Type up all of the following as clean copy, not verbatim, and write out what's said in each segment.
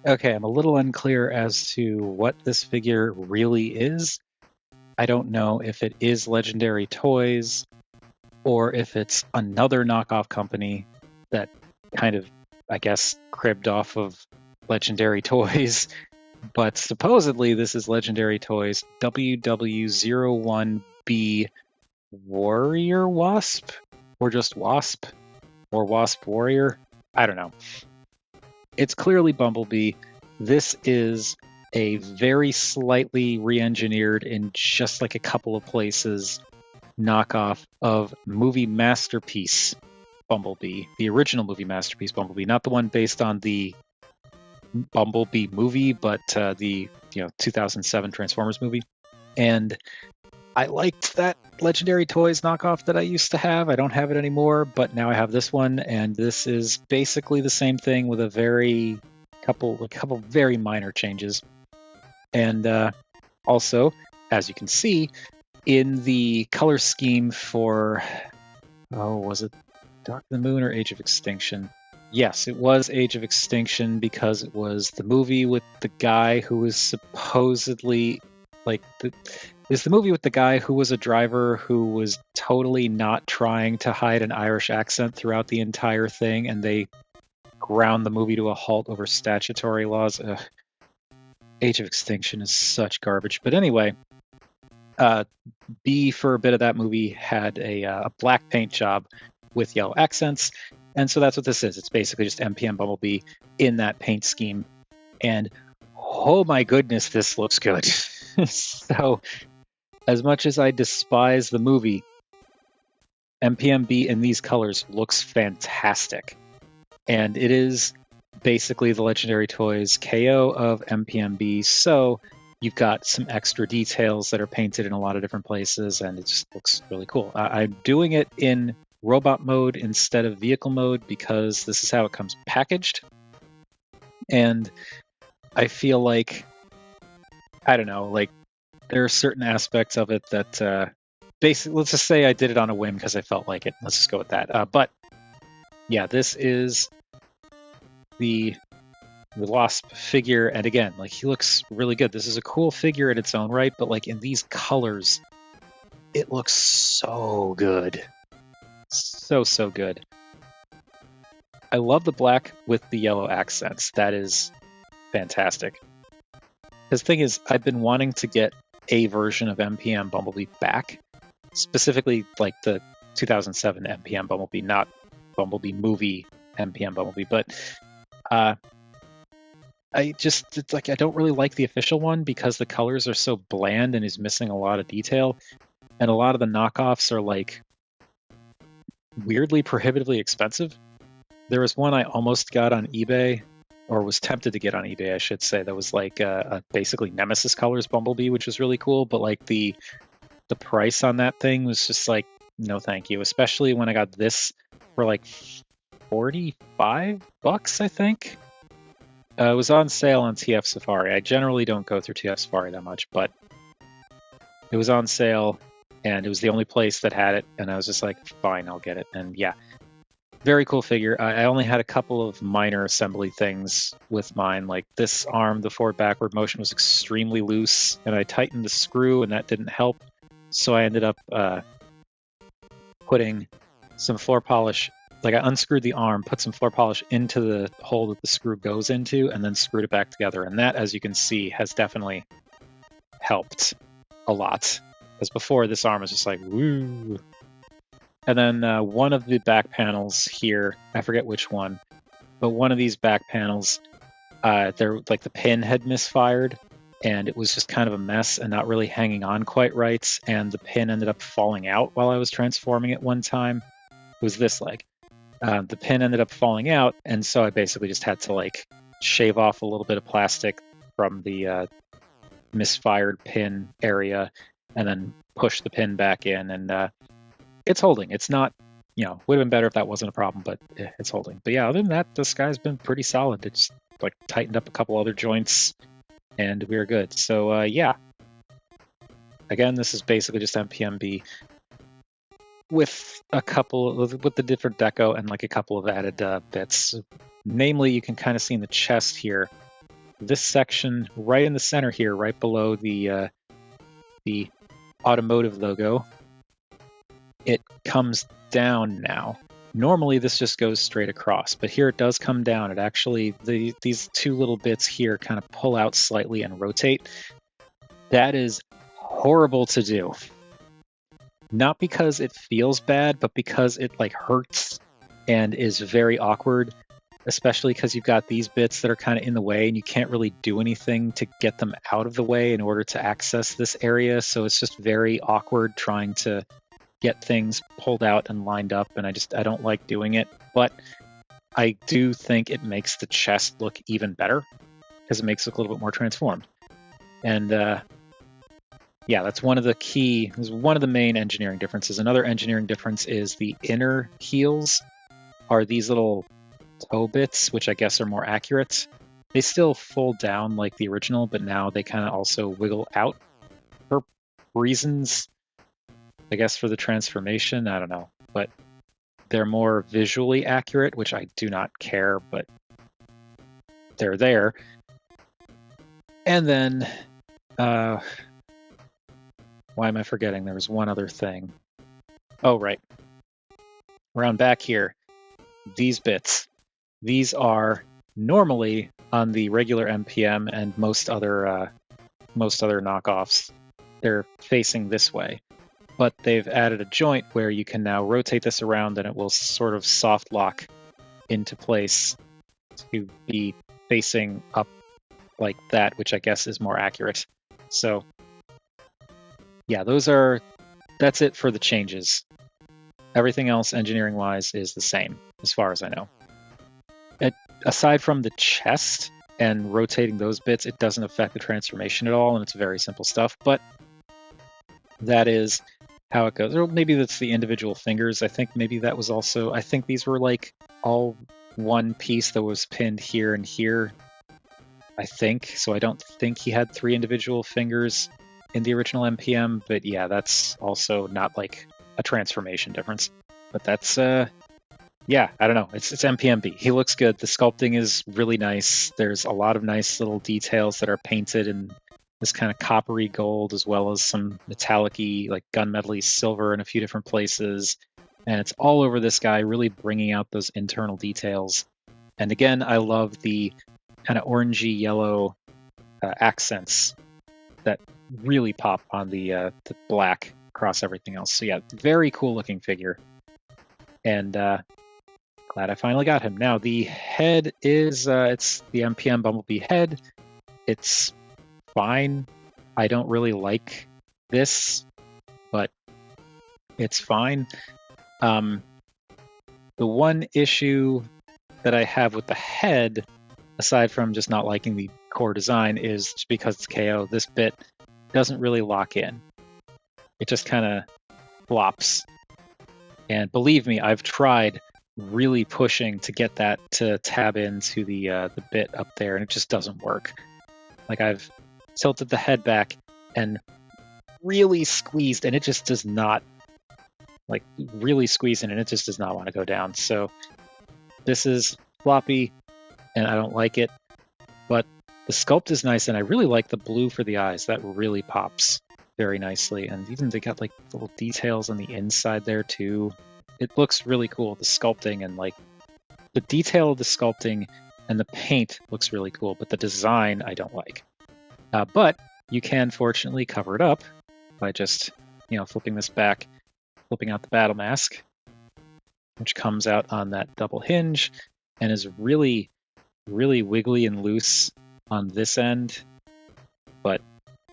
Okay, I'm a little unclear as to what this figure really is. I don't know if it is Legendary Toys or if it's another knockoff company that kind of, I guess, cribbed off of Legendary Toys. But supposedly this is Legendary Toys WW01B Warrior Wasp? Or just Wasp? Or Wasp Warrior? I don't know. It's clearly Bumblebee. This is a very slightly re-engineered in just like a couple of places knockoff of movie masterpiece Bumblebee, the original movie masterpiece Bumblebee, not the one based on the Bumblebee movie, but the 2007 Transformers movie. And I liked that Legendary Toys knockoff that I used to have. I don't have it anymore, but now I have this one, and this is basically the same thing with a couple very minor changes. And also, as you can see, in the color scheme for, was it Dark of the Moon or Age of Extinction? Yes, it was Age of Extinction because it was the movie with the guy who was supposedly it's the movie with the guy who was a driver who was totally not trying to hide an Irish accent throughout the entire thing, and they ground the movie to a halt over statutory laws. Ugh. Age of Extinction is such garbage. But anyway, B for a bit of that movie had a black paint job with yellow accents, and so that's what this is. It's basically just MPM Bumblebee in that paint scheme, and oh my goodness, this looks good. So, as much as I despise the movie, MPMB in these colors looks fantastic. And it is basically the Legendary Toys KO of MPMB, so you've got some extra details that are painted in a lot of different places, and it just looks really cool. I'm doing it in robot mode instead of vehicle mode because this is how it comes packaged. And I feel like, I don't know, like there are certain aspects of it that basically, let's just say I did it on a whim because I felt like it. Let's just go with that. But yeah, this is the Wasp figure, and again, like he looks really good. This is a cool figure in its own right, but like in these colors, it looks so good. So good. I love the black with the yellow accents. That is fantastic. Because the thing is, I've been wanting to get a version of MPM Bumblebee back, specifically like the 2007 MPM Bumblebee, not Bumblebee movie MPM Bumblebee, but I don't really like the official one because the colors are so bland and is missing a lot of detail, and a lot of the knockoffs are like weirdly prohibitively expensive. There was one I almost got on eBay, or was tempted to get on eBay, I should say, that was like a basically Nemesis colors Bumblebee, which was really cool, but like the price on that thing was just like, no thank you, especially when I got this for like $45, I think. It was on sale on TF Safari. I generally don't go through TF Safari that much, but it was on sale, and it was the only place that had it, and I was just like, fine, I'll get it. And yeah, very cool figure. I only had a couple of minor assembly things with mine, like this arm, the forward backward motion was extremely loose, and I tightened the screw, and that didn't help. So I ended up putting some floor polish. Like I unscrewed the arm, put some floor polish into the hole that the screw goes into, and then screwed it back together. And that, as you can see, has definitely helped a lot. Because before, this arm was just like, woo. And then one of the back panels here, I forget which one, but one of these back panels, like the pin had misfired, and it was just kind of a mess and not really hanging on quite right. And the pin ended up falling out while I was transforming it one time. It was this leg. The pin ended up falling out, and so I basically just had to like shave off a little bit of plastic from the misfired pin area and then push the pin back in, and it's holding. It's not, would have been better if that wasn't a problem, but it's holding. But yeah, other than that, this guy's been pretty solid. It's like tightened up a couple other joints, and we're good. So yeah, again, this is basically just MPMB with the different deco and like a couple of added bits. Namely, you can kind of see in the chest here, this section right in the center here, right below the automotive logo, it comes down now. Normally this just goes straight across, but here it does come down. It actually, these two little bits here kind of pull out slightly and rotate. That is horrible to do. Not because it feels bad, but because it like hurts and is very awkward, especially because you've got these bits that are kind of in the way and you can't really do anything to get them out of the way in order to access this area. So it's just very awkward trying to get things pulled out and lined up, and I don't like doing it. But I do think it makes the chest look even better because it makes it look a little bit more transformed. And yeah, that's one of the main engineering differences. Another engineering difference is the inner heels are these little toe bits, which I guess are more accurate. They still fold down like the original, but now they kind of also wiggle out for reasons, I guess, for the transformation. I don't know, but they're more visually accurate, which I do not care, but they're there. And then, why am I forgetting? There was one other thing. Oh, right. Around back here, these bits. These are normally on the regular MPM and most other knockoffs. They're facing this way, but they've added a joint where you can now rotate this around and it will sort of soft lock into place to be facing up like that, which I guess is more accurate. So yeah, that's it for the changes. Everything else engineering wise is the same as far as I know. Aside from the chest and rotating those bits, it doesn't affect the transformation at all, and it's very simple stuff, but that is how it goes. Or maybe that's the individual fingers. I think maybe that was also, I think these were like all one piece that was pinned here and here, I think. So I don't think he had 3 individual fingers in the original MPM, but yeah, that's also not like a transformation difference. But that's, yeah, I don't know. It's MPMB. He looks good. The sculpting is really nice. There's a lot of nice little details that are painted in this kind of coppery gold, as well as some metallic-y, like gunmetal-y silver in a few different places. And it's all over this guy, really bringing out those internal details. And again, I love the kind of orangey yellow accents that really pop on the black across everything else. So yeah, very cool looking figure. And glad I finally got him. Now the head is, it's the MPM Bumblebee head. It's fine. I don't really like this, but it's fine. The one issue that I have with the head, aside from just not liking the core design, is just because it's KO, this bit doesn't really lock in. It just kind of flops. And believe me, I've tried really pushing to get that to tab into the bit up there, and it just doesn't work. Like, I've tilted the head back and really squeezed, and it just does not, like, really squeezing, and it just does not want to go down. So this is floppy, and I don't like it, but the sculpt is nice, and I really like the blue for the eyes. That really pops very nicely, and even they got like little details on the inside there too. It looks really cool, the sculpting, and like the detail of the sculpting and the paint looks really cool, but the design I don't like. But you can fortunately cover it up by just, flipping this back, flipping out the battle mask, which comes out on that double hinge and is really, really wiggly and loose on this end, but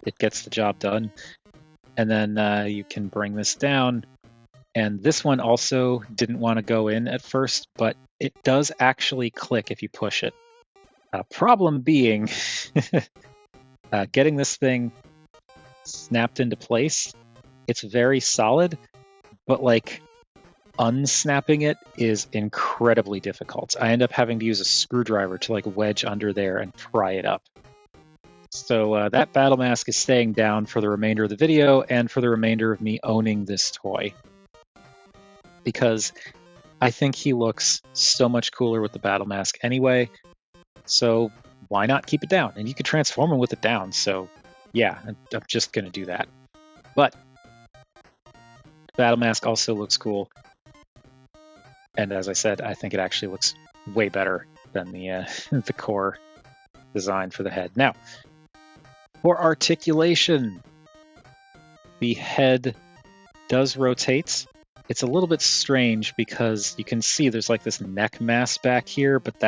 it gets the job done. And then you can bring this down. And this one also didn't want to go in at first, but it does actually click if you push it. Problem being, getting this thing snapped into place, it's very solid, but like unsnapping it is incredibly difficult. I end up having to use a screwdriver to like wedge under there and pry it up. So that battle mask is staying down for the remainder of the video and for the remainder of me owning this toy, because I think he looks so much cooler with the battle mask anyway. So why not keep it down? And you can transform him with it down. So yeah, I'm just going to do that. But Battle Mask also looks cool. And as I said, I think it actually looks way better than the the core design for the head. Now, for articulation, the head does rotate. It's a little bit strange because you can see there's like this neck mass back here, but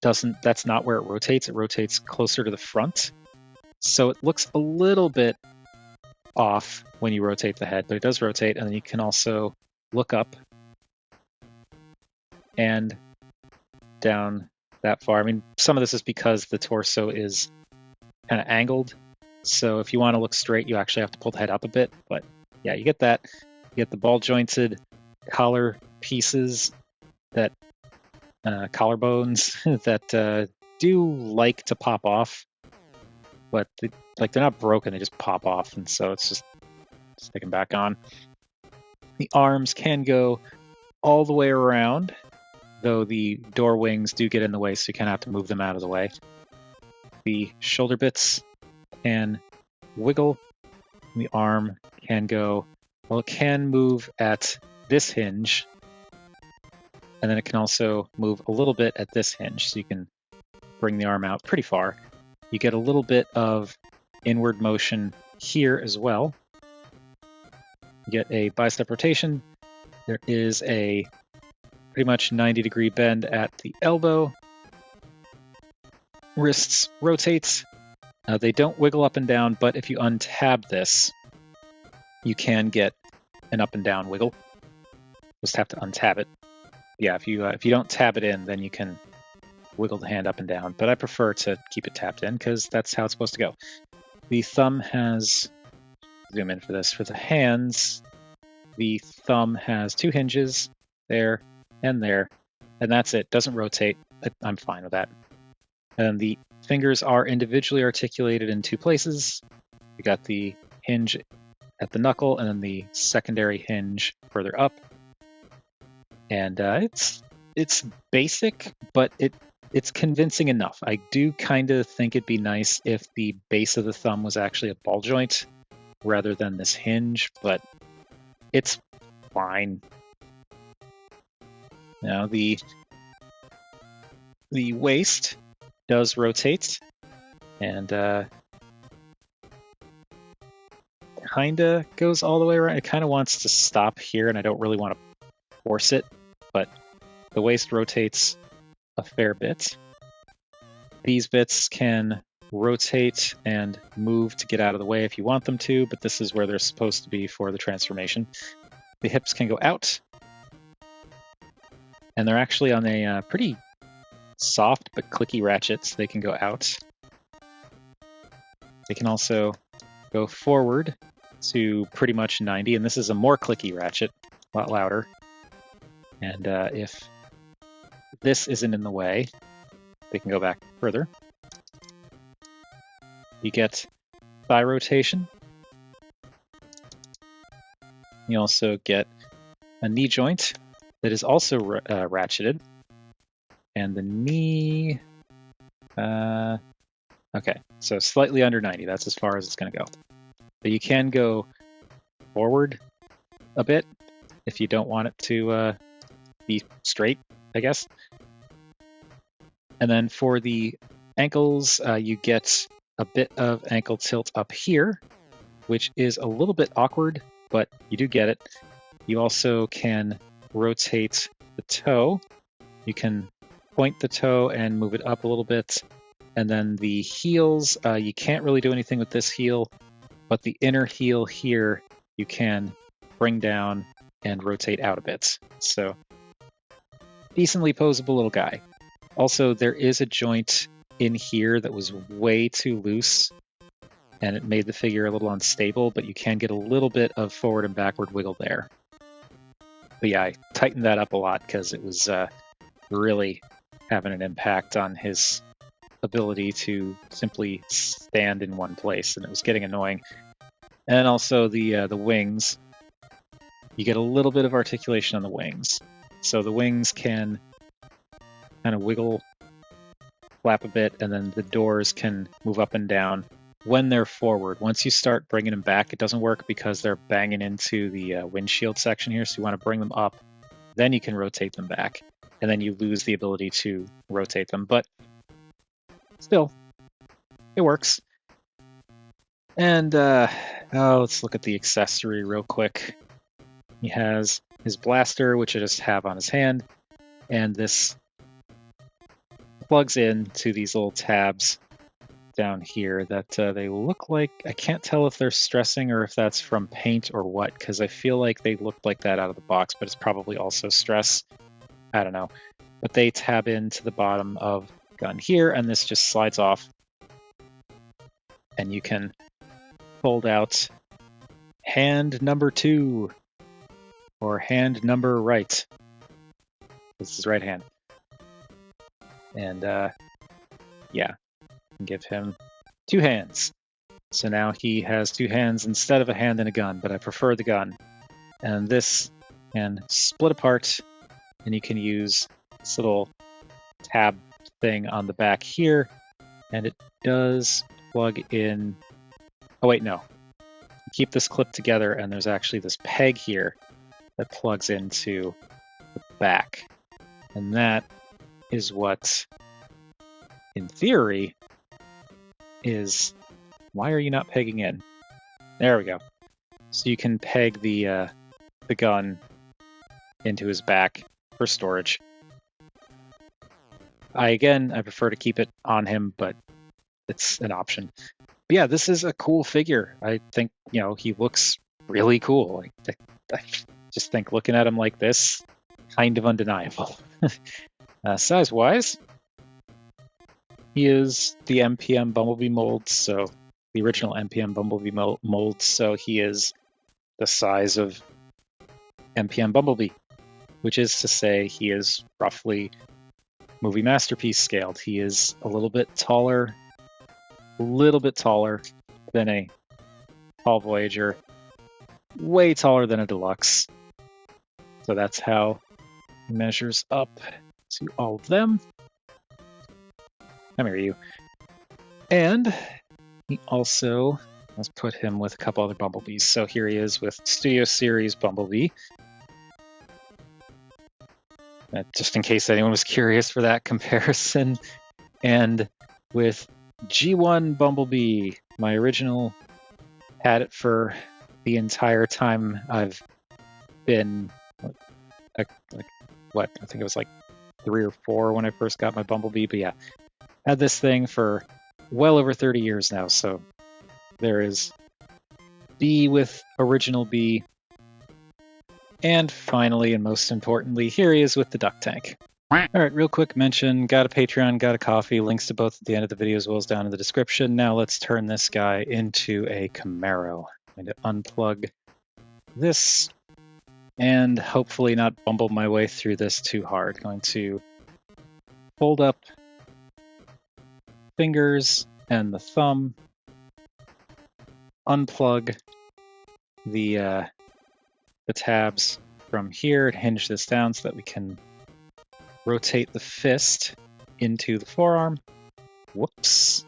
that's not where it rotates. It rotates closer to the front. So it looks a little bit off when you rotate the head, but it does rotate. And then you can also look up and down that far. I mean, some of this is because the torso is kind of angled. So if you want to look straight, you actually have to pull the head up a bit. But yeah, you get that. You get the ball jointed collar pieces, that collarbones that do like to pop off, but they're not broken. They just pop off, and so it's just sticking back on. The arms can go all the way around, though the door wings do get in the way, so you kind of have to move them out of the way. The shoulder bits can wiggle. The arm can go, well, it can move at this hinge, and then it can also move a little bit at this hinge, so you can bring the arm out pretty far. You get a little bit of inward motion here as well. You get a bicep rotation. There is a pretty much 90-degree bend at the elbow. Wrists rotate. They don't wiggle up and down, but if you untab this, you can get an up and down wiggle. Just have to untab it. Yeah, if you don't tab it in, then you can wiggle the hand up and down. But I prefer to keep it tapped in because that's how it's supposed to go. The thumb has, zoom in for this, for the hands, the thumb has two hinges, there and there, and that's it. Doesn't rotate. I'm fine with that. And the fingers are individually articulated in two places. We got the hinge at the knuckle and then the secondary hinge further up. And it's basic, but it's convincing enough. I do kind of think it'd be nice if the base of the thumb was actually a ball joint rather than this hinge, but it's fine. Now the waist does rotate, and kinda goes all the way around. It kind of wants to stop here, and I don't really want to force it, but the waist rotates a fair bit. These bits can rotate and move to get out of the way if you want them to, but this is where they're supposed to be for the transformation. The hips can go out, and they're actually on a pretty soft but clicky ratchets. They can go out. They can also go forward to pretty much 90, and this is a more clicky ratchet, a lot louder. And if this isn't in the way, they can go back further. You get thigh rotation. You also get a knee joint that is also ratcheted. And the knee, okay, so slightly under 90. That's as far as it's going to go. But you can go forward a bit if you don't want it to be straight, I guess. And then for the ankles, you get a bit of ankle tilt up here, which is a little bit awkward, but you do get it. You also can rotate the toe. You can point the toe and move it up a little bit. And then the heels, you can't really do anything with this heel, but the inner heel here, you can bring down and rotate out a bit. So decently posable little guy. Also, there is a joint in here that was way too loose, and it made the figure a little unstable, but you can get a little bit of forward and backward wiggle there. But yeah, I tightened that up a lot because it was really having an impact on his ability to simply stand in one place, and it was getting annoying. And also the wings, you get a little bit of articulation on the wings. So the wings can kind of wiggle flap a bit, and then the doors can move up and down when they're forward. Once you start bringing them back, it doesn't work because they're banging into the windshield section here, so you want to bring them up, then you can rotate them back, and then you lose the ability to rotate them, but still, it works. And let's look at the accessory real quick. He has his blaster, which I just have on his hand, and this plugs in to these little tabs down here that they look like, I can't tell if they're stressing or if that's from paint or what, because I feel like they look like that out of the box, but it's probably also stress. I don't know. But they tab into the bottom of the gun here, and this just slides off. And you can fold out hand number 2 or hand number right. This is right hand. And yeah, give him 2 hands. So now he has 2 hands instead of a hand and a gun, but I prefer the gun. And this can split apart, and you can use this little tab thing on the back here, and it does plug in. Oh wait, no. Keep this clip together, and there's actually this peg here that plugs into the back. And that is what, in theory, is... Why are you not pegging in? There we go. So you can peg the gun into his back for storage. I prefer to keep it on him, but it's an option. But yeah, this is a cool figure. I think, he looks really cool. I just think looking at him like this, kind of undeniable. Size-wise, he is the MPM Bumblebee mold, so the original MPM Bumblebee mold, so he is the size of MPM Bumblebee, which is to say he is roughly movie masterpiece scaled. He is a little bit taller than a Tall Voyager, way taller than a Deluxe. So that's how he measures up to all of them. Come here, you. And he also, let's put him with a couple other Bumblebees. So here he is with Studio Series Bumblebee. Just in case anyone was curious for that comparison. And with G1 Bumblebee, my original, had it for the entire time I've been, I think it was like 3 or 4 when I first got my Bumblebee, but yeah, had this thing for well over 30 years now, so there is B with original B. And finally, and most importantly, here he is with the duck tank. Alright, real quick mention, got a Patreon, got a coffee, links to both at the end of the video as well as down in the description. Now let's turn this guy into a Camaro. I'm going to unplug this and hopefully not bumble my way through this too hard. Going to fold up fingers and the thumb, unplug the tabs from here and hinge this down so that we can rotate the fist into the forearm. Whoops.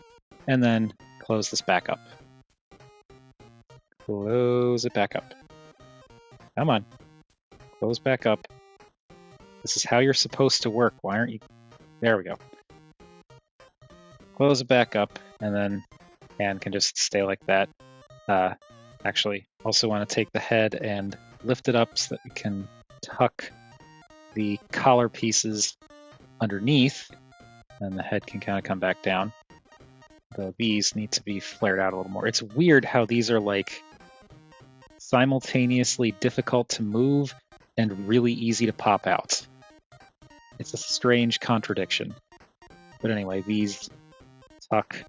And then close this back up. Close it back up. Come on. Close back up. This is how you're supposed to work. Why aren't you? There we go. Close it back up, and then hand can just stay like that. Actually, also want to take the head and lift it up so that we can tuck the collar pieces underneath, and the head can kind of come back down. Though these need to be flared out a little more. It's weird how these are like simultaneously difficult to move and really easy to pop out. It's a strange contradiction. But anyway, these tuck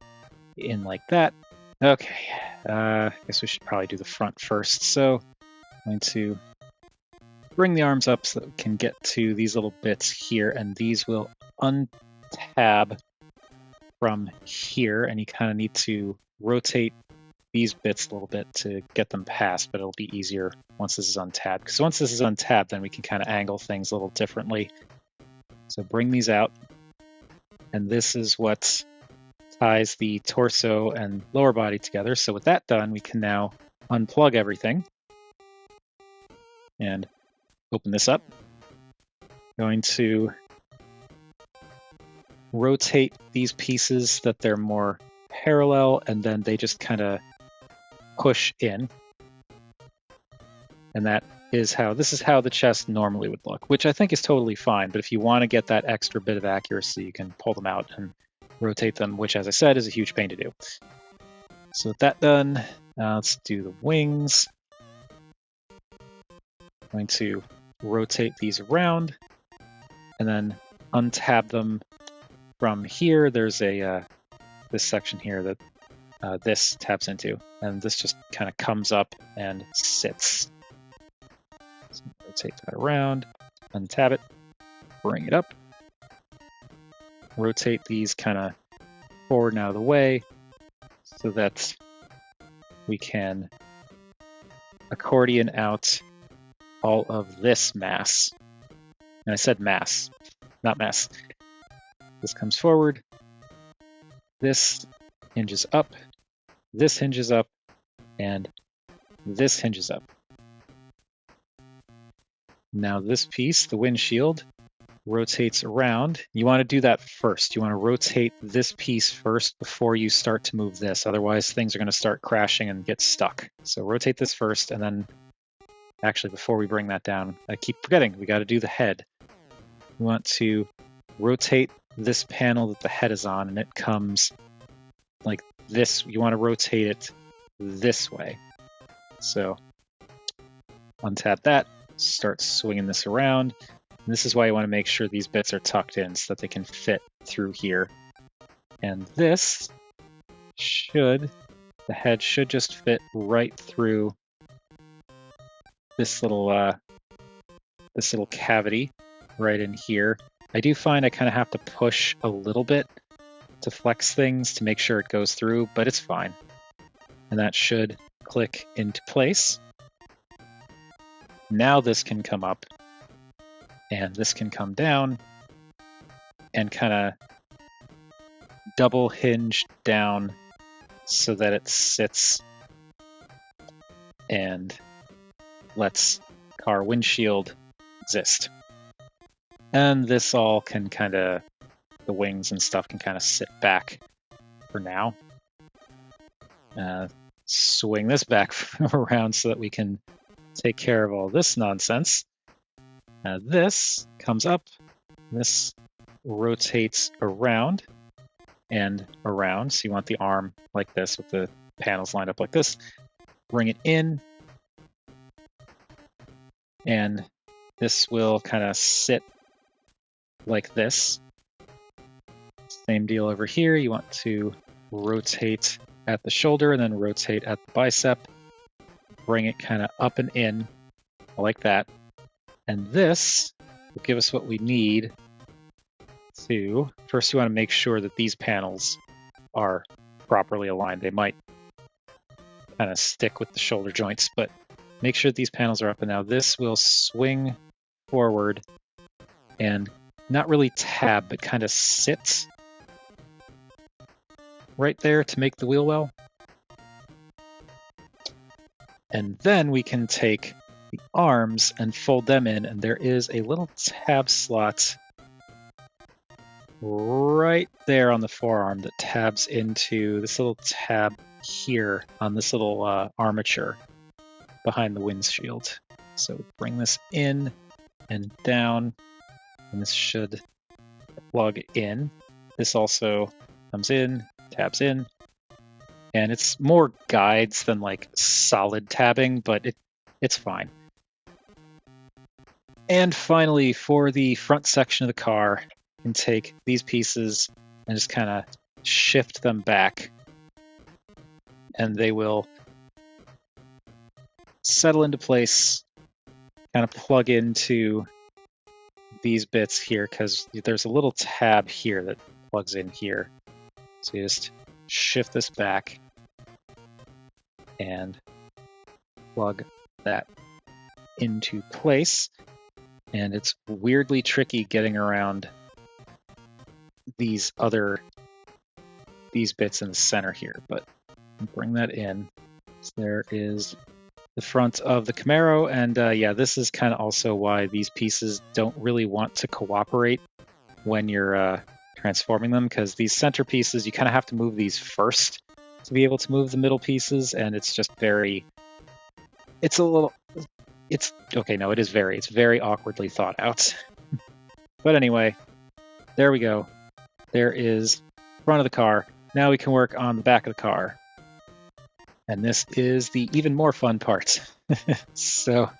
in like that. Okay, I guess we should probably do the front first. So I'm going to bring the arms up so that we can get to these little bits here, and these will untab from here, and you kind of need to rotate these bits a little bit to get them past, but it'll be easier once this is untabbed. Because once this is untabbed, then we can kind of angle things a little differently. So bring these out, And this is what ties the torso and lower body together. So with that done, we can now unplug everything and open this up. Going to rotate these pieces that they're more parallel, and then they just kind of push in. And this is how the chest normally would look, which I think is totally fine. But if you want to get that extra bit of accuracy, you can pull them out and rotate them, which, as I said, is a huge pain to do. So with that done, let's do the wings. I'm going to rotate these around and then untab them from here. There's this section here that this taps into, and this just kind of comes up and sits. So rotate that around, untab it, bring it up, rotate these kind of forward and out of the way so that we can accordion out all of this mass. And I said mass, not mess. This comes forward, this hinges up, this hinges up, and this hinges up. Now this piece, the windshield, rotates around. You want to do that first. You want to rotate this piece first before you start to move this. Otherwise, things are going to start crashing and get stuck. So rotate this first, and then actually, before we bring that down, I keep forgetting, we got to do the head. We want to rotate this panel that the head is on, and it comes like this. You want to rotate it this way. So untap that, start swinging this around. And this is why you want to make sure these bits are tucked in so that they can fit through here. And the head should just fit right through this little cavity right in here. I do find I kind of have to push a little bit to flex things to make sure it goes through, but it's fine. And that should click into place. Now this can come up, and this can come down and kind of double hinge down so that it sits and lets car windshield exist. And this all can the wings and stuff can kind of sit back for now. Swing this back around so that we can take care of all this nonsense. This comes up, this rotates around and around. So you want the arm like this with the panels lined up like this. Bring it in, and this will kind of sit like this. Same deal over here. You want to rotate at the shoulder and then rotate at the bicep. Bring it kind of up and in like that. And this will give us what we need to... First, you want to make sure that these panels are properly aligned. They might kind of stick with the shoulder joints, but make sure these panels are up. And now this will swing forward and not really tab, but kind of sit right there to make the wheel well. And then we can take the arms and fold them in, and there is a little tab slot right there on the forearm that tabs into this little tab here on this little armature behind the windshield. So bring this in and down, and this should plug in. This also comes in, tabs in, and it's more guides than like solid tabbing, but it's fine. And finally, for the front section of the car, you can take these pieces and just kind of shift them back, and they will settle into place, kind of plug into these bits here, because there's a little tab here that plugs in here. So you just shift this back and plug that into place. And it's weirdly tricky getting around these bits in the center here, but bring that in. So there is the front of the Camaro, and yeah, this is kind of also why these pieces don't really want to cooperate when you're transforming them, because these center pieces, you kind of have to move these first to be able to move the middle pieces, and it's just very, it's very awkwardly thought out. But anyway, there we go. There is front of the car. Now we can work on the back of the car. And this is the even more fun part. So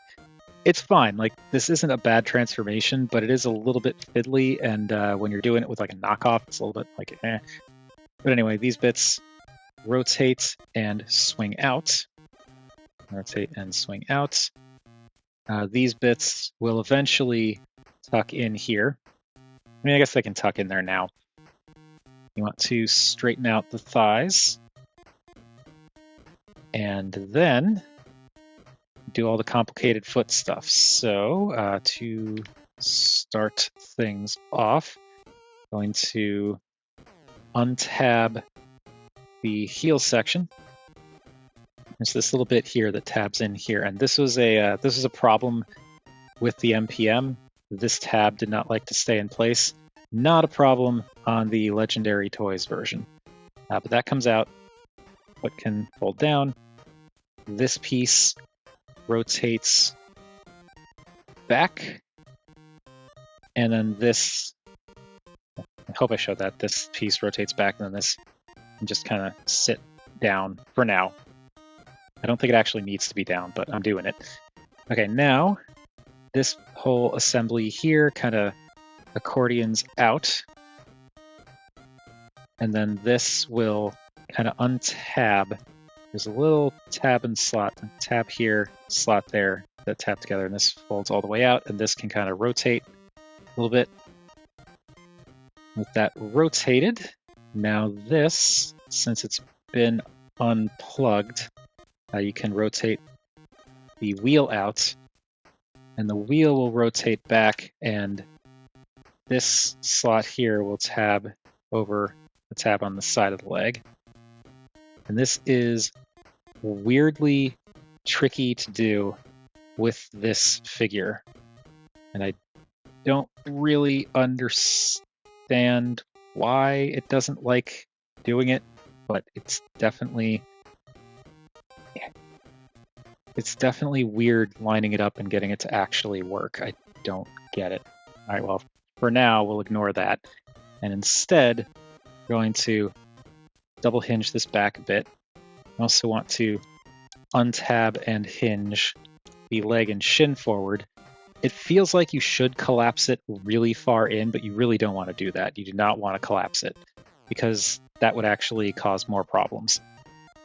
it's fine. Like, this isn't a bad transformation, but it is a little bit fiddly. And when you're doing it with like a knockoff, it's a little bit like, eh. But anyway, these bits rotate and swing out. Rotate and swing out. These bits will eventually tuck in here. I mean, I guess they can tuck in there now. You want to straighten out the thighs. And then do all the complicated foot stuff. So to start things off, I'm going to untab the heel section. There's this little bit here that tabs in here, and this was a problem with the MPM. This tab did not like to stay in place. Not a problem on the Legendary Toys version, but that comes out. What can fold down? This piece rotates back, and then this, I hope I showed that, this piece rotates back, and then this can just kind of sit down for now. I don't think it actually needs to be down, but I'm doing it. Okay, now this whole assembly here kind of accordions out, and then this will kind of untab. There's a little tab and slot, tab here, slot there, that tap together, and this folds all the way out, and this can kind of rotate a little bit. With that rotated, now this, since it's been unplugged, you can rotate the wheel out, and the wheel will rotate back, and this slot here will tab over the tab on the side of the leg. And this is weirdly tricky to do with this figure. And I don't really understand why it doesn't like doing it, but it's definitely weird lining it up and getting it to actually work. I don't get it. All right, well, for now, we'll ignore that. And instead, we're going to double hinge this back a bit. I also want to untab and hinge the leg and shin forward. It feels like you should collapse it really far in, but you really don't want to do that. You do not want to collapse it, because that would actually cause more problems.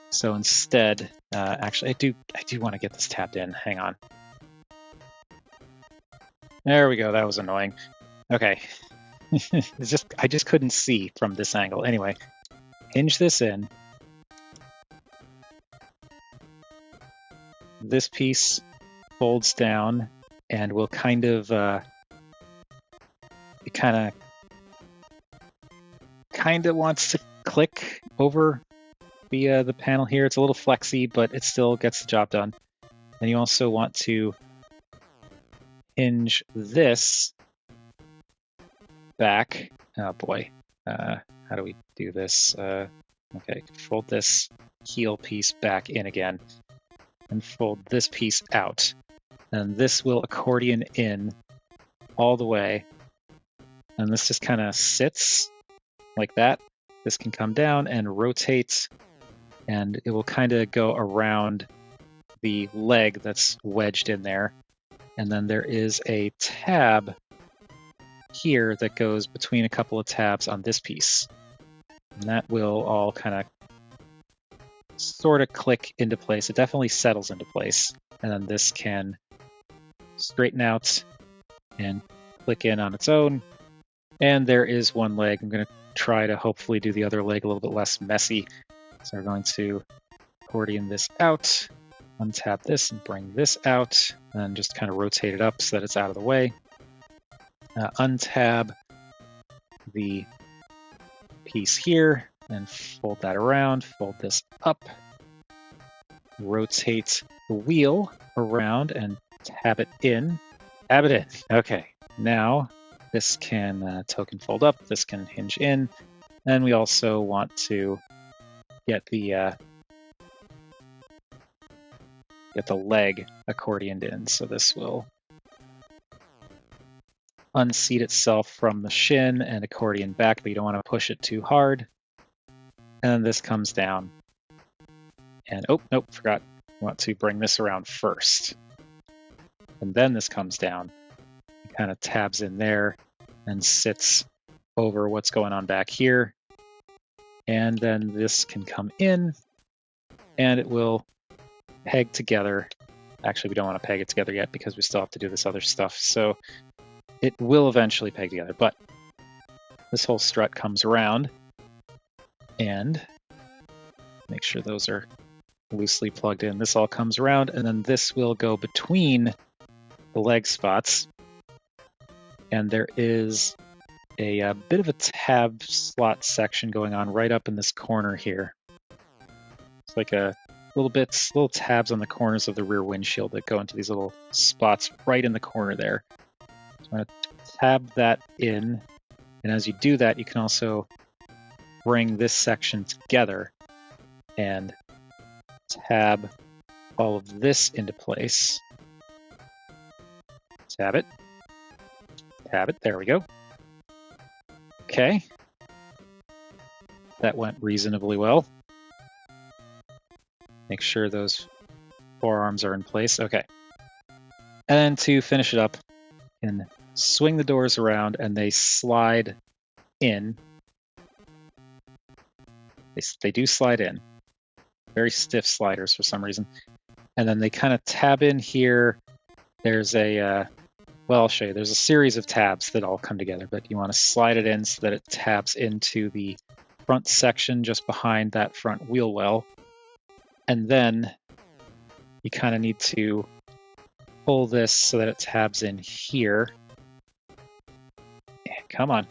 So instead, actually, I do want to get this tabbed in. Hang on. There we go. That was annoying. Okay. I just couldn't see from this angle. Anyway, hinge this in. This piece folds down and will kind of it kind of wants to click over the panel here. It's a little flexy, but it still gets the job done. And you also want to hinge this back. Oh boy, how do we do this? Okay, fold this heel piece back in again, and fold this piece out. And this will accordion in all the way. And this just kind of sits like that. This can come down and rotate, and it will kind of go around the leg that's wedged in there. And then there is a tab here that goes between a couple of tabs on this piece. And that will all kind of sort of click into place. It definitely settles into place. And then this can straighten out and click in on its own. And there is one leg. I'm going to try to hopefully do the other leg a little bit less messy. So we're going to accordion this out, untap this and bring this out, and just kind of rotate it up so that it's out of the way. Untab the piece here, and fold that around, fold this up, rotate the wheel around and tab it in. Tab it in. Okay, now this can token fold up, this can hinge in, and we also want to get the leg accordioned in. So this will unseat itself from the shin and accordion back, but you don't want to push it too hard. And then this comes down. And oh, nope, forgot. I want to bring this around first. And then this comes down. It kind of tabs in there and sits over what's going on back here. And then this can come in and it will peg together. Actually, we don't want to peg it together yet because we still have to do this other stuff. So it will eventually peg together, but this whole strut comes around and make sure those are loosely plugged in. This all comes around and then this will go between the leg spots. And there is a bit of a tab slot section going on right up in this corner here. It's like a little tabs on the corners of the rear windshield that go into these little spots right in the corner there. So I'm going to tab that in, and as you do that, you can also bring this section together and tab all of this into place. Tab it, there we go. Okay, that went reasonably well. Make sure those forearms are in place. Okay. And to finish it up, you can swing the doors around and they slide in. They do slide in. Very stiff sliders for some reason. And then they kind of tab in here. There's well, I'll show you. There's a series of tabs that all come together, but you want to slide it in so that it tabs into the front section just behind that front wheel well. And then you kind of need to pull this so that it tabs in here. Come on.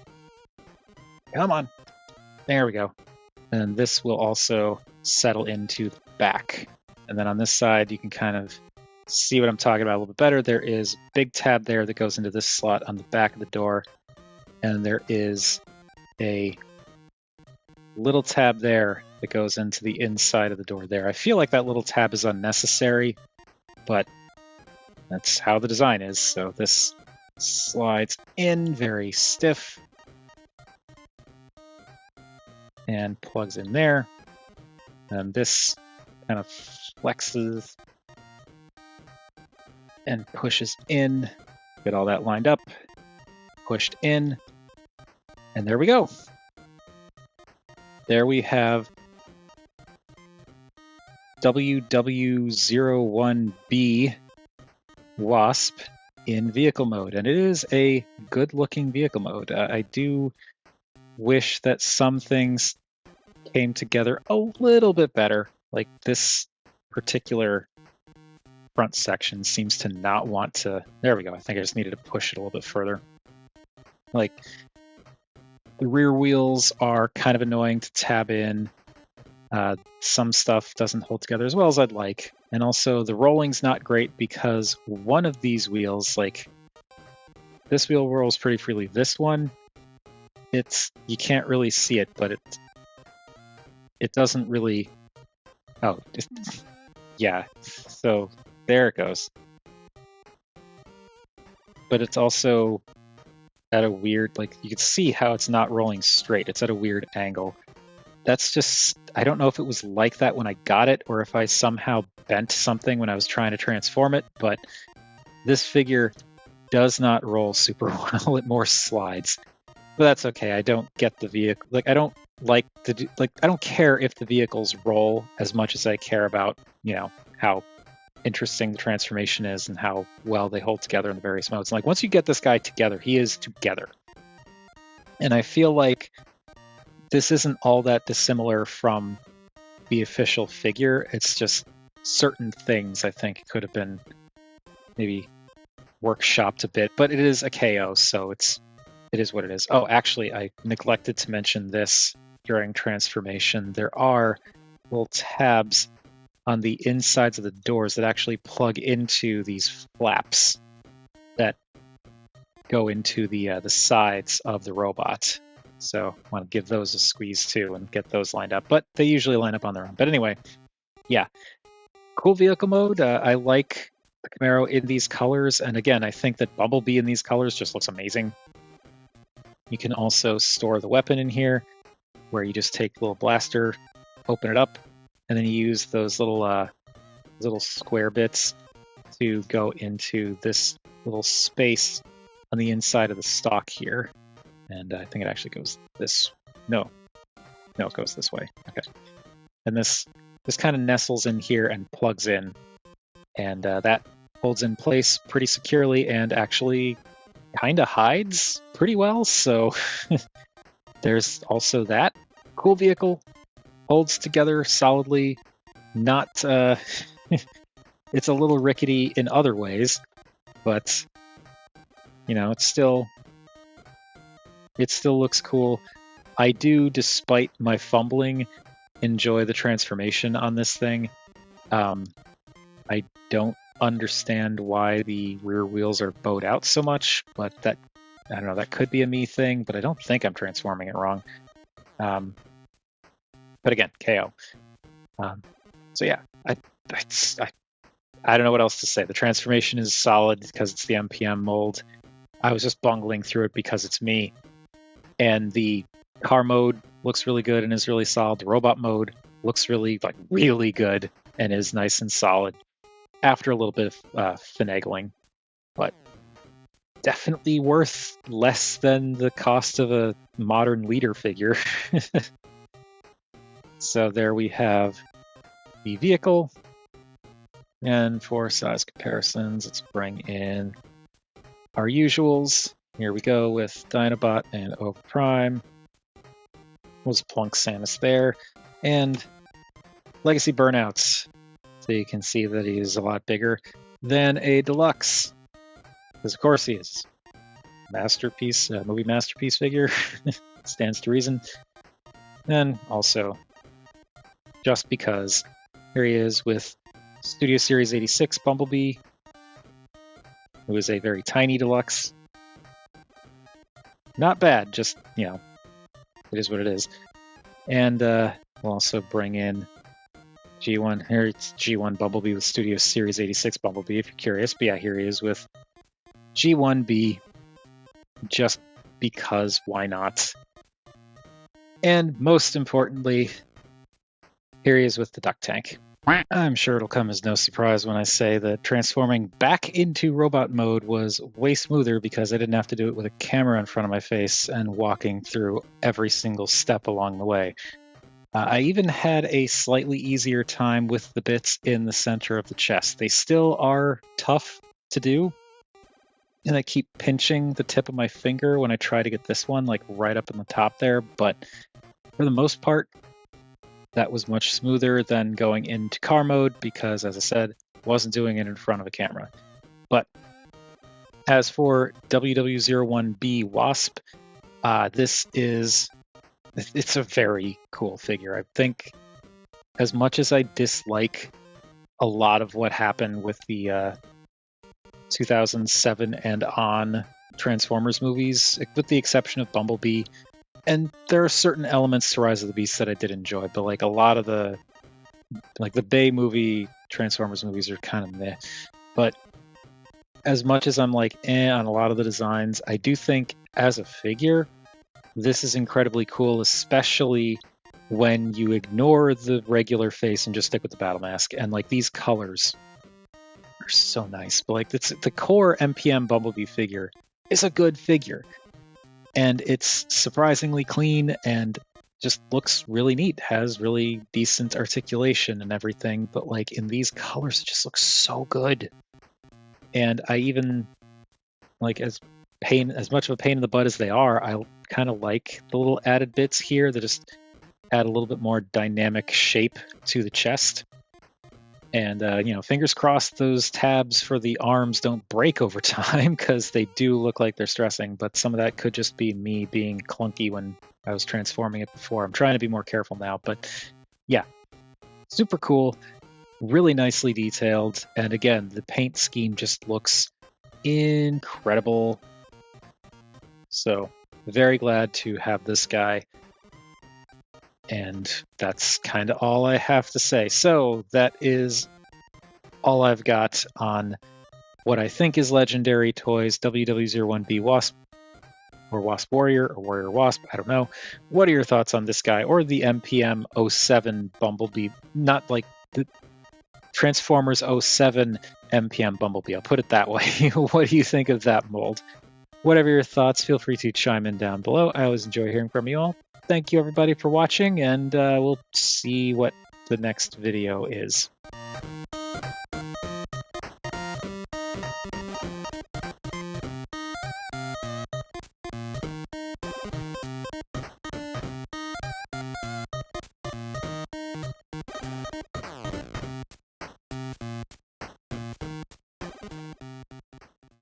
Come on. There we go. And this will also settle into the back. And then on this side, you can kind of see what I'm talking about a little bit better. There is a big tab there that goes into this slot on the back of the door. And there is a little tab there that goes into the inside of the door there. I feel like that little tab is unnecessary, but that's how the design is. So this slides in very stiff and plugs in there. And this kind of flexes and pushes in. Get all that lined up, pushed in, and there we go. There we have01B Wasp in vehicle mode, and it is a good-looking vehicle mode. I do wish that some things came together a little bit better. Like this particular front section seems to not want to. There we go. I think I just needed to push it a little bit further. Like the rear wheels are kind of annoying to tab in. Some stuff doesn't hold together as well as I'd like. And also the rolling's not great because one of these wheels, like this wheel rolls pretty freely. This one, you can't really see it, but it doesn't really. Oh, yeah. So there it goes. But it's also at a weird, like you can see how it's not rolling straight. It's at a weird angle. That's just, I don't know if it was like that when I got it or if I somehow bent something when I was trying to transform it, but this figure does not roll super well. It more slides. But that's okay. I don't get the vehicle. Like I don't like I don't care if the vehicles roll as much as I care about, how interesting the transformation is and how well they hold together in the various modes. And like once you get this guy together, he is together. And I feel like this isn't all that dissimilar from the official figure. It's just certain things I think could have been maybe workshopped a bit, but it is a KO, so it is what it is. Oh, actually, I neglected to mention this during transformation, there are little tabs on the insides of the doors that actually plug into these flaps that go into the sides of the robot. So I want to give those a squeeze too and get those lined up, but they usually line up on their own. But anyway, yeah, cool vehicle mode. I like the Camaro in these colors, and again, I think that Bumblebee in these colors just looks amazing. You can also store the weapon in here, where you just take the little blaster, open it up, and then you use those little square bits to go into this little space on the inside of the stock here. And I think it actually goes this. No, it goes this way. Okay, and this kind of nestles in here and plugs in, and that holds in place pretty securely and actually kind of hides pretty well. So there's also that. Cool vehicle, holds together solidly. Not it's a little rickety in other ways, but you know, it still looks cool. I do, despite my fumbling, enjoy the transformation on this thing. I don't understand why the rear wheels are bowed out so much, but that, I don't know, that could be a me thing, but I don't think I'm transforming it wrong. But again, KO. So yeah, I don't know what else to say. The transformation is solid because it's the MPM mold. I was just bungling through it because it's me. And the car mode looks really good and is really solid. The robot mode looks really good and is nice and solid after a little bit of finagling, but definitely worth less than the cost of a modern leader figure. So there we have the vehicle. And for size comparisons, let's bring in our usuals. Here we go with Dinobot and Overprime. Was Plunk Samus there. And Legacy Burnouts. So you can see that he is a lot bigger than a deluxe. Because of course he is. Masterpiece, movie masterpiece figure. Stands to reason. And also, just because, here he is with Studio Series 86 Bumblebee, who is a very tiny deluxe. Not bad, just, you know, it is what it is. And we'll also bring in G1. Here it's G1 Bumblebee with Studio Series 86 Bumblebee, if you're curious. But yeah, here he is with G1B, just because, why not? And most importantly, here he is with the duck tank. I'm sure it'll come as no surprise when I say that transforming back into robot mode was way smoother because I didn't have to do it with a camera in front of my face and walking through every single step along the way. I even had a slightly easier time with the bits in the center of the chest. They still are tough to do, and I keep pinching the tip of my finger when I try to get this one like right up in the top there, but for the most part, that was much smoother than going into car mode because, as I said, wasn't doing it in front of a camera. But as for WW01B Wasp, it's a very cool figure. I think as much as I dislike a lot of what happened with the 2007 and on Transformers movies, with the exception of Bumblebee, and there are certain elements to Rise of the Beast that I did enjoy, but like a lot of the Bay movie Transformers movies are kind of meh. But as much as I'm like on a lot of the designs, I do think as a figure, this is incredibly cool, especially when you ignore the regular face and just stick with the battle mask. And like these colors are so nice. But like the core MPM Bumblebee figure is a good figure. And it's surprisingly clean and just looks really neat, has really decent articulation and everything, but like in these colors, it just looks so good. And I even, like, as much of a pain in the butt as they are, I kind of like the little added bits here that just add a little bit more dynamic shape to the chest. And, fingers crossed those tabs for the arms don't break over time, because they do look like they're stressing, but some of that could just be me being clunky when I was transforming it before. I'm trying to be more careful now, but yeah, super cool, really nicely detailed. And again, the paint scheme just looks incredible. So very glad to have this guy. And that's kind of all I have to say. So that is all I've got on what I think is Legendary Toys WW01B Wasp, or Wasp Warrior, or Warrior Wasp. I don't know. What are your thoughts on this guy, or the MPM 07 Bumblebee? Not like the Transformers 07 MPM Bumblebee. I'll put it that way. What do you think of that mold? Whatever your thoughts, feel free to chime in down below. I always enjoy hearing from you all. Thank you, everybody, for watching, and we'll see what the next video is.